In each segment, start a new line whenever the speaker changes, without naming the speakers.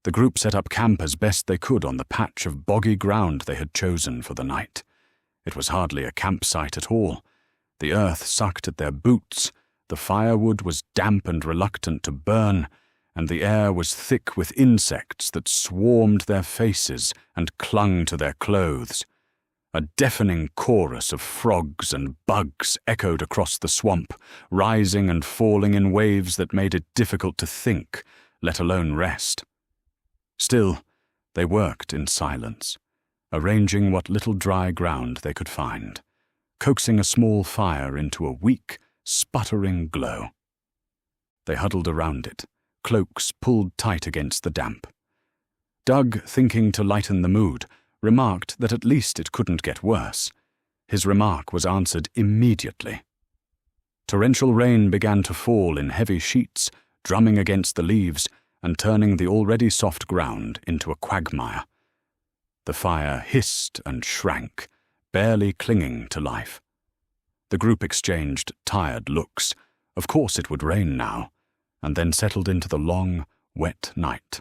The group set up camp as best they could on the patch of boggy ground they had chosen for the night. It was hardly a campsite at all. The earth sucked at their boots, the firewood was damp and reluctant to burn, and the air was thick with insects that swarmed their faces and clung to their clothes. A deafening chorus of frogs and bugs echoed across the swamp, rising and falling in waves that made it difficult to think, let alone rest. Still, they worked in silence, arranging what little dry ground they could find, coaxing a small fire into a weak, sputtering glow. They huddled around it, cloaks pulled tight against the damp. Doug, thinking to lighten the mood, remarked that at least it couldn't get worse. His remark was answered immediately. Torrential rain began to fall in heavy sheets, drumming against the leaves and turning the already soft ground into a quagmire. The fire hissed and shrank, barely clinging to life. The group exchanged tired looks. Of course it would rain now, and then settled into the long, wet night.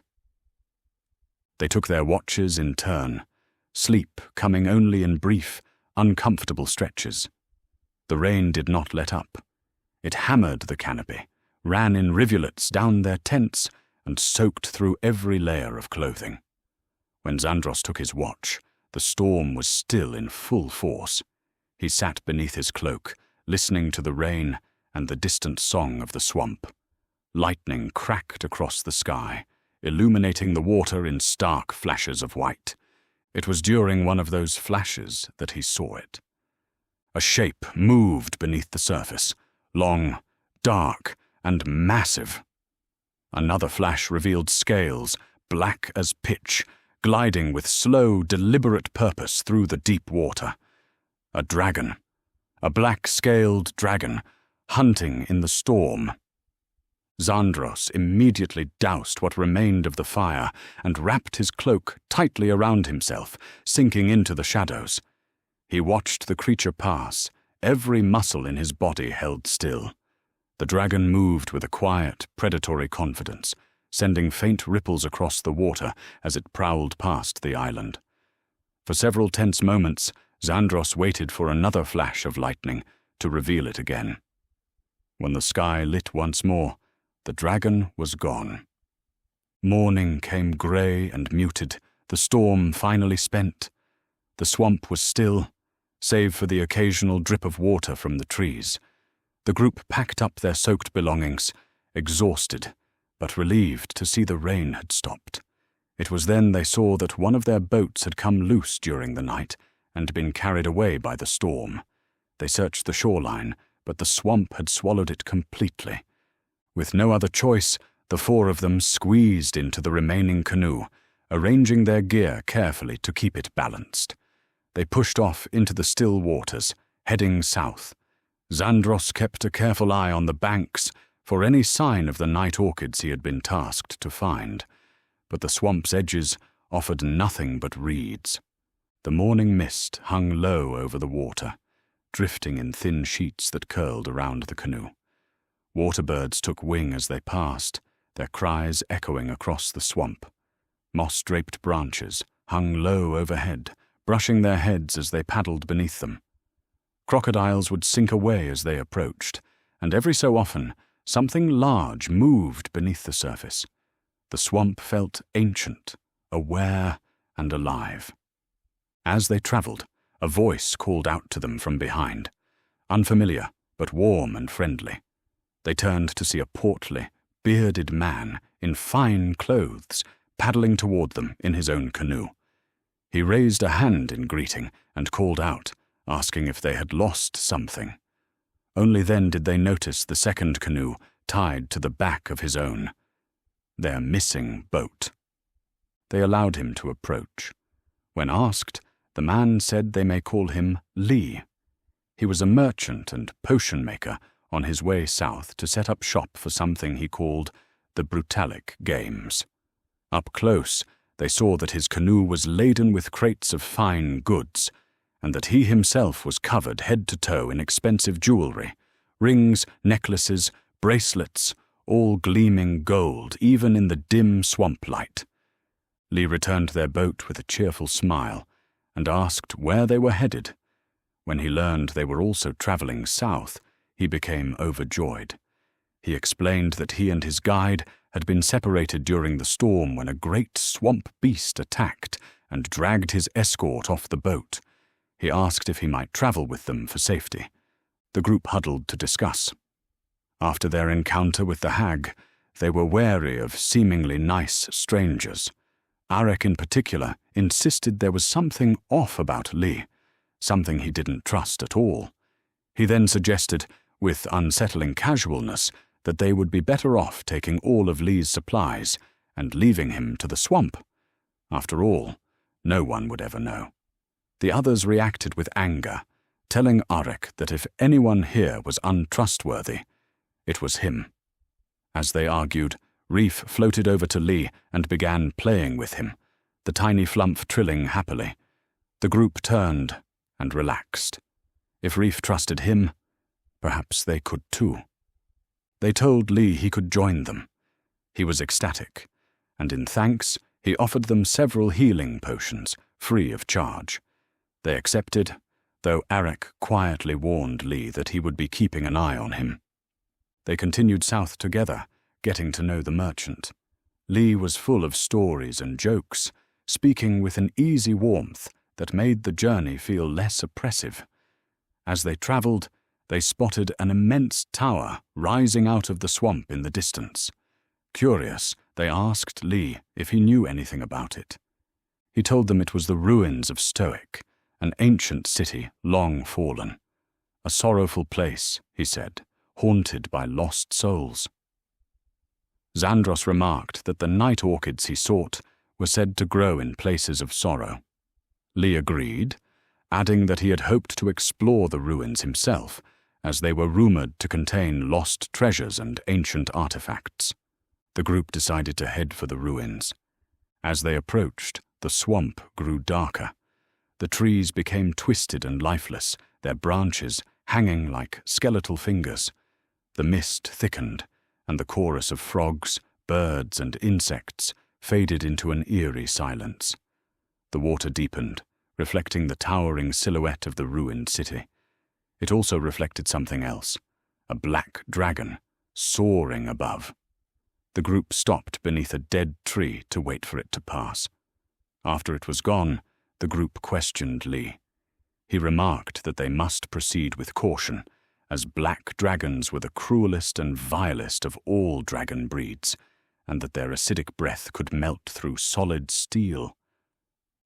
They took their watches in turn, sleep coming only in brief, uncomfortable stretches. The rain did not let up. It hammered the canopy, ran in rivulets down their tents, and soaked through every layer of clothing. When Xandros took his watch, the storm was still in full force. He sat beneath his cloak, listening to the rain and the distant song of the swamp. Lightning cracked across the sky, illuminating the water in stark flashes of white. It was during one of those flashes that he saw it. A shape moved beneath the surface, long, dark, and massive. Another flash revealed scales, black as pitch, gliding with slow, deliberate purpose through the deep water. A dragon, a black-scaled dragon, hunting in the storm. Xandros immediately doused what remained of the fire and wrapped his cloak tightly around himself, sinking into the shadows. He watched the creature pass, every muscle in his body held still. The dragon moved with a quiet, predatory confidence, sending faint ripples across the water as it prowled past the island. For several tense moments, Xandros waited for another flash of lightning to reveal it again. When the sky lit once more, the dragon was gone. Morning came grey and muted, the storm finally spent. The swamp was still, save for the occasional drip of water from the trees. The group packed up their soaked belongings, exhausted, but relieved to see the rain had stopped. It was then they saw that one of their boats had come loose during the night and been carried away by the storm. They searched the shoreline, but the swamp had swallowed it completely. With no other choice, the four of them squeezed into the remaining canoe, arranging their gear carefully to keep it balanced. They pushed off into the still waters, heading south. Xandros kept a careful eye on the banks for any sign of the night orchids he had been tasked to find, but the swamp's edges offered nothing but reeds. The morning mist hung low over the water, drifting in thin sheets that curled around the canoe. Waterbirds took wing as they passed, their cries echoing across the swamp. Moss-draped branches hung low overhead, brushing their heads as they paddled beneath them. Crocodiles would sink away as they approached, and every so often something large moved beneath the surface. The swamp felt ancient, aware, and alive. As they travelled, a voice called out to them from behind, unfamiliar but warm and friendly. They turned to see a portly, bearded man in fine clothes paddling toward them in his own canoe. He raised a hand in greeting and called out, asking if they had lost something. Only then did they notice the second canoe tied to the back of his own. Their missing boat. They allowed him to approach. When asked, the man said they may call him Lee. He was a merchant and potion maker on his way south to set up shop for something he called the Brutalic Games. Up close, they saw that his canoe was laden with crates of fine goods, and that he himself was covered head to toe in expensive jewelry, rings, necklaces, bracelets, all gleaming gold even in the dim swamp light. Lee returned their boat with a cheerful smile and asked where they were headed. When he learned they were also traveling south, he became overjoyed. He explained that he and his guide had been separated during the storm when a great swamp beast attacked and dragged his escort off the boat. He asked if he might travel with them for safety. The group huddled to discuss. After their encounter with the hag, they were wary of seemingly nice strangers. Arekk in particular insisted there was something off about Lee, something he didn't trust at all. He then suggested, with unsettling casualness, that they would be better off taking all of Lee's supplies and leaving him to the swamp. After all, no one would ever know. The others reacted with anger, telling Arekk that if anyone here was untrustworthy, it was him. As they argued, Reef floated over to Lee and began playing with him, the tiny flump trilling happily. The group turned and relaxed. If Reef trusted him, perhaps they could too. They told Lee he could join them. He was ecstatic, and in thanks, he offered them several healing potions, free of charge. They accepted, though Arekk quietly warned Lee that he would be keeping an eye on him. They continued south together, getting to know the merchant. Lee was full of stories and jokes, speaking with an easy warmth that made the journey feel less oppressive. As they traveled, they spotted an immense tower rising out of the swamp in the distance. Curious, they asked Lee if he knew anything about it. He told them it was the ruins of Stoic, an ancient city long fallen. A sorrowful place, he said, haunted by lost souls. Xandros remarked that the night orchids he sought were said to grow in places of sorrow. Lee agreed, adding that he had hoped to explore the ruins himself, as they were rumored to contain lost treasures and ancient artifacts. The group decided to head for the ruins. As they approached, the swamp grew darker. The trees became twisted and lifeless, their branches hanging like skeletal fingers. The mist thickened, and the chorus of frogs, birds, and insects faded into an eerie silence. The water deepened, reflecting the towering silhouette of the ruined city. It also reflected something else, a black dragon, soaring above. The group stopped beneath a dead tree to wait for it to pass. After it was gone, the group questioned Lee. He remarked that they must proceed with caution, as black dragons were the cruelest and vilest of all dragon breeds, and that their acidic breath could melt through solid steel.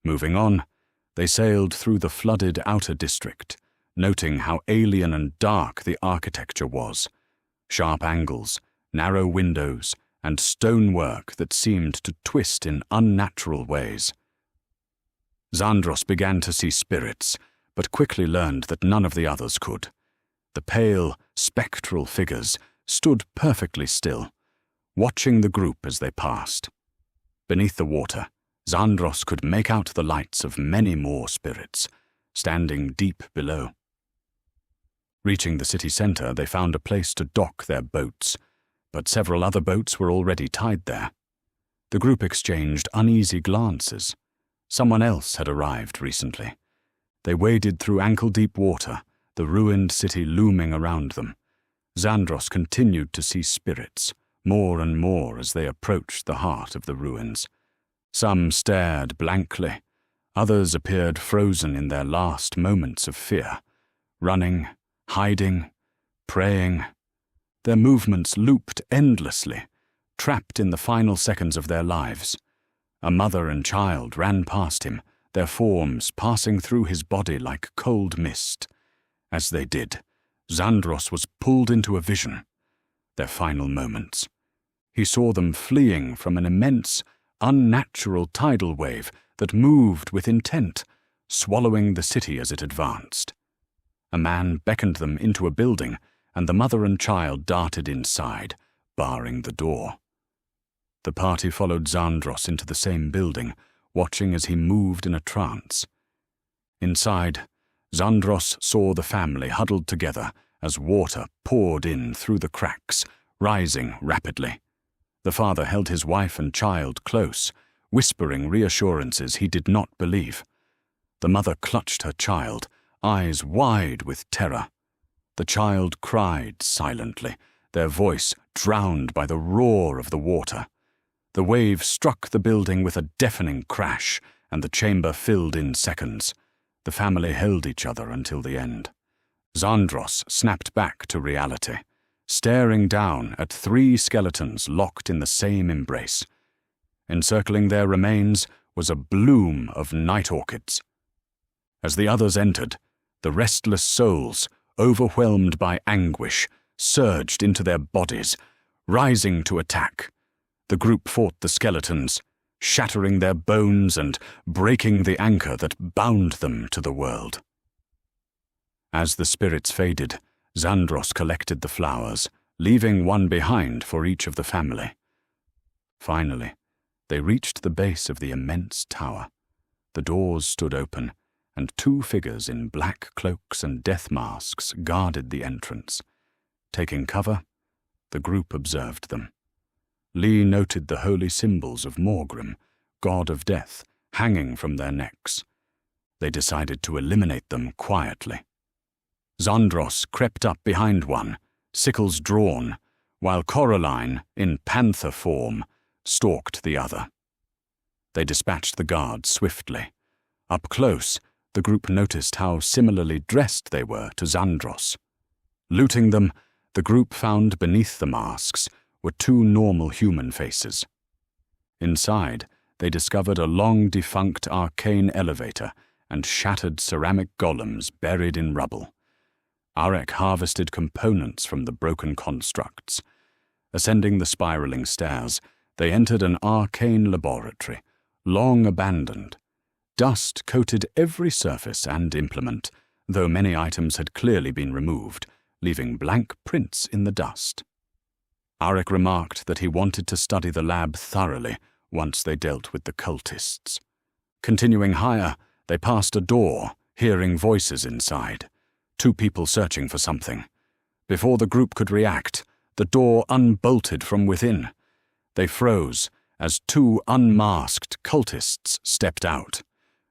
Moving on, they sailed through the flooded outer district, noting how alien and dark the architecture was. Sharp angles, narrow windows, and stonework that seemed to twist in unnatural ways. Xandros began to see spirits, but quickly learned that none of the others could. The pale, spectral figures stood perfectly still, watching the group as they passed. Beneath the water, Xandros could make out the lights of many more spirits, standing deep below. Reaching the city center, they found a place to dock their boats, but several other boats were already tied there. The group exchanged uneasy glances. Someone else had arrived recently. They waded through ankle-deep water, the ruined city looming around them. Xandros continued to see spirits, more and more as they approached the heart of the ruins. Some stared blankly, others appeared frozen in their last moments of fear, running, hiding, praying. Their movements looped endlessly, trapped in the final seconds of their lives. A mother and child ran past him, their forms passing through his body like cold mist. As they did, Xandros was pulled into a vision. Their final moments. He saw them fleeing from an immense, unnatural tidal wave that moved with intent, swallowing the city as it advanced. A man beckoned them into a building, and the mother and child darted inside, barring the door. The party followed Xandros into the same building, watching as he moved in a trance. Inside, Xandros saw the family huddled together as water poured in through the cracks, rising rapidly. The father held his wife and child close, whispering reassurances he did not believe. The mother clutched her child, eyes wide with terror. The child cried silently, their voice drowned by the roar of the water. The wave struck the building with a deafening crash, and the chamber filled in seconds. The family held each other until the end. Xandros snapped back to reality, staring down at 3 skeletons locked in the same embrace. Encircling their remains was a bloom of night orchids. As the others entered, the restless souls, overwhelmed by anguish, surged into their bodies, rising to attack. The group fought the skeletons, shattering their bones and breaking the anchor that bound them to the world. As the spirits faded, Xandros collected the flowers, leaving one behind for each of the family. Finally, they reached the base of the immense tower. The doors stood open, and 2 figures in black cloaks and death masks guarded the entrance. Taking cover, the group observed them. Lee noted the holy symbols of Morgrim, god of death, hanging from their necks. They decided to eliminate them quietly. Xandros crept up behind one, sickles drawn, while Coraline, in panther form, stalked the other. They dispatched the guards swiftly. Up close, the group noticed how similarly dressed they were to Xandros. Looting them, the group found beneath the masks were 2 normal human faces. Inside, they discovered a long-defunct arcane elevator and shattered ceramic golems buried in rubble. Arekk harvested components from the broken constructs. Ascending the spiraling stairs, they entered an arcane laboratory, long abandoned. Dust coated every surface and implement, though many items had clearly been removed, leaving blank prints in the dust. Arekk remarked that he wanted to study the lab thoroughly once they dealt with the cultists. Continuing higher, they passed a door, hearing voices inside. 2 people searching for something. Before the group could react, the door unbolted from within. They froze as 2 unmasked cultists stepped out.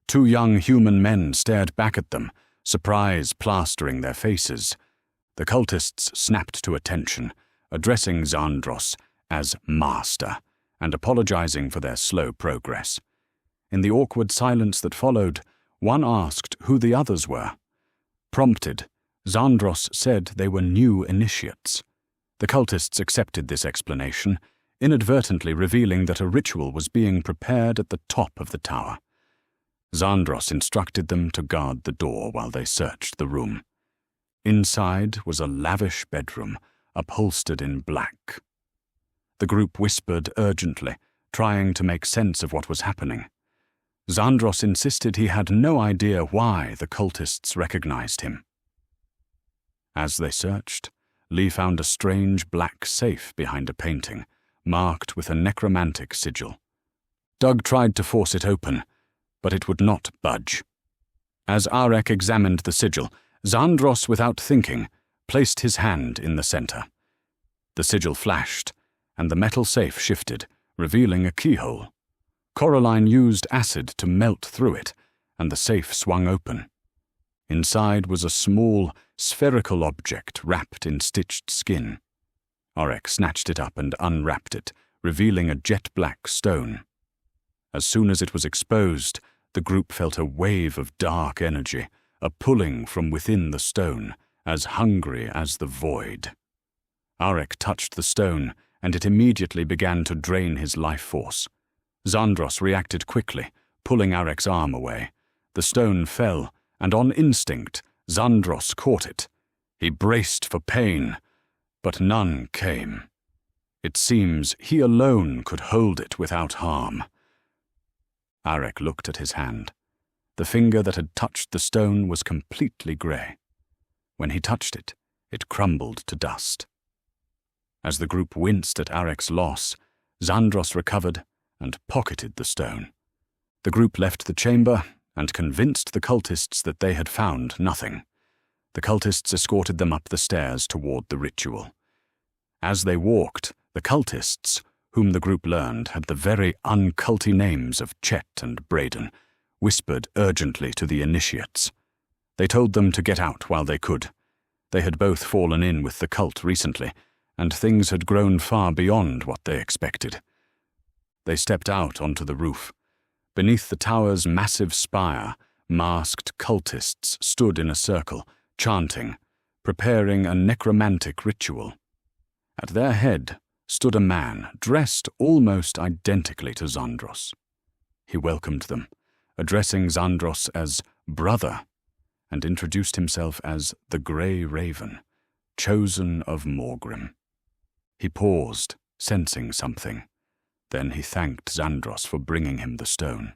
2 young human men stared back at them, surprise plastering their faces. The cultists snapped to attention, addressing Xandros as Master, and apologizing for their slow progress. In the awkward silence that followed, one asked who the others were. Prompted, Xandros said they were new initiates. The cultists accepted this explanation, inadvertently revealing that a ritual was being prepared at the top of the tower. Xandros instructed them to guard the door while they searched the room. Inside was a lavish bedroom, upholstered in black. The group whispered urgently, trying to make sense of what was happening. Xandros insisted he had no idea why the cultists recognized him. As they searched, Lee found a strange black safe behind a painting, marked with a necromantic sigil. Doug tried to force it open, but it would not budge. As Arekk examined the sigil, Xandros, without thinking, placed his hand in the center. The sigil flashed, and the metal safe shifted, revealing a keyhole. Coraline used acid to melt through it, and the safe swung open. Inside was a small, spherical object wrapped in stitched skin. Arekk snatched it up and unwrapped it, revealing a jet-black stone. As soon as it was exposed, the group felt a wave of dark energy, a pulling from within the stone, as hungry as the void. Arekk touched the stone, and it immediately began to drain his life force. Xandros reacted quickly, pulling Arekk's arm away. The stone fell, and on instinct, Xandros caught it. He braced for pain, but none came. It seems he alone could hold it without harm. Arekk looked at his hand. The finger that had touched the stone was completely grey. When he touched it, it crumbled to dust. As the group winced at Arekk's loss, Xandros recovered and pocketed the stone. The group left the chamber and convinced the cultists that they had found nothing. The cultists escorted them up the stairs toward the ritual. As they walked, the cultists, whom the group learned had the very unculty names of Chet and Braden, whispered urgently to the initiates. They told them to get out while they could. They had both fallen in with the cult recently, and things had grown far beyond what they expected. They stepped out onto the roof. Beneath the tower's massive spire, masked cultists stood in a circle, chanting, preparing a necromantic ritual. At their head stood a man dressed almost identically to Xandros. He welcomed them, addressing Xandros as brother, and introduced himself as the Grey Raven, chosen of Morgrim. He paused, sensing something. Then he thanked Xandros for bringing him the stone.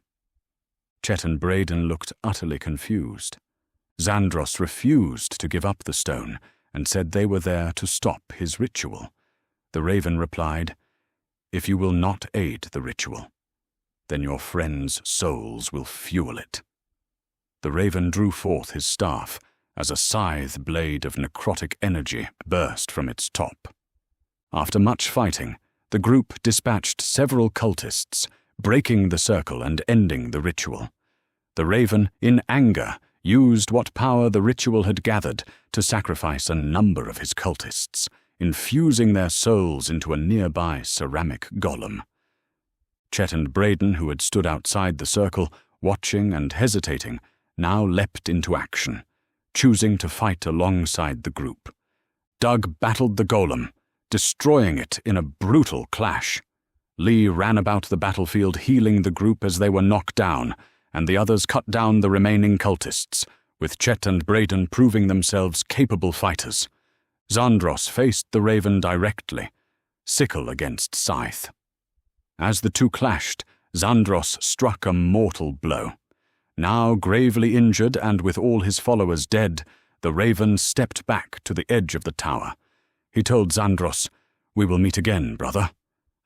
Chet and Braden looked utterly confused. Xandros refused to give up the stone and said they were there to stop his ritual. The Raven replied, "If you will not aid the ritual, then your friends' souls will fuel it." The Raven drew forth his staff as a scythe blade of necrotic energy burst from its top. After much fighting, the group dispatched several cultists, breaking the circle and ending the ritual. The Raven, in anger, used what power the ritual had gathered to sacrifice a number of his cultists, infusing their souls into a nearby ceramic golem. Chet and Braden, who had stood outside the circle, watching and hesitating, now leapt into action, choosing to fight alongside the group. Doug battled the golem, destroying it in a brutal clash. Lee ran about the battlefield healing the group as they were knocked down, and the others cut down the remaining cultists, with Chet and Braden proving themselves capable fighters. Xandros faced the Raven directly, sickle against scythe. As the two clashed, Xandros struck a mortal blow. Now gravely injured and with all his followers dead, the Raven stepped back to the edge of the tower. He told Xandros, "We will meet again, brother,"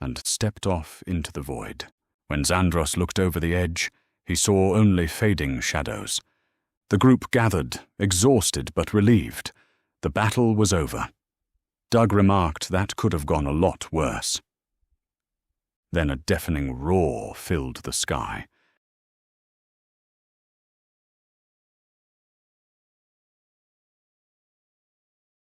and stepped off into the void. When Xandros looked over the edge, he saw only fading shadows. The group gathered, exhausted but relieved. The battle was over. Doug remarked that could have gone a lot worse. Then a deafening roar filled the sky.